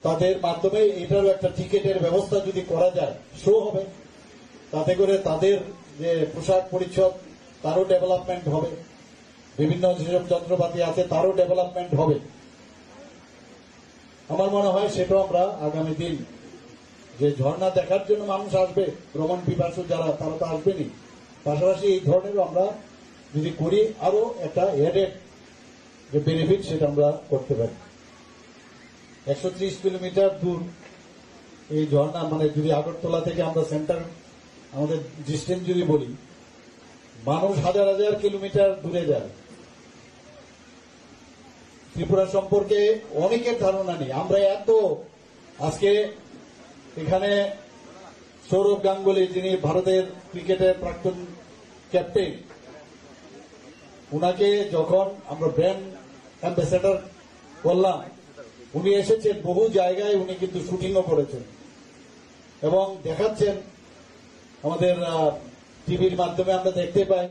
তাদের মাধ্যমে এটারও একটা টিকিটের ব্যবস্থা যদি করা যায়, শো হবে, তাতে করে তাদের যে পোশাক পরিচ্ছদ তারও ডেভেলপমেন্ট হবে, বিভিন্ন যেসব যন্ত্রপাতি আছে তারও ডেভেলপমেন্ট হবে। আমার মনে হয় সেটাও আমরা আগামী দিন যে ঝর্ণা দেখার জন্য মানুষ আসবে, ভ্রমণ পিপাসু যারা, তারা তো আসবেনি, পাশাপাশি এই ধরনেরও আমরা যদি করি আরো একটা এডেড যে বেনিফিট সেটা আমরা করতে পারি। 130 কিলোমিটার দূর এই ঝর্ণা, মানে যদি আগরতলা থেকে আমরা সেন্টার আমাদের ডিস্টেন্স যদি বলি, মানুষ হাজার হাজার কিলোমিটার দূরে যায়। ত্রিপুরা সম্পর্কে অনেকের ধারণা নেই। আমরা এত আজকে এখানে সৌরভ গাঙ্গুলি, যিনি ভারতের ক্রিকেটের প্রাক্তন ক্যাপ্টেন, উনাকে যখন আমরা ব্র্যান্ড অ্যাম্বাসেডর করলাম, উনি এসেছেন বহু জায়গায়, উনি কিন্তু শুটিংও করেছেন এবং দেখাচ্ছেন, আমাদের টিভির মাধ্যমে আমরা দেখতে পাই।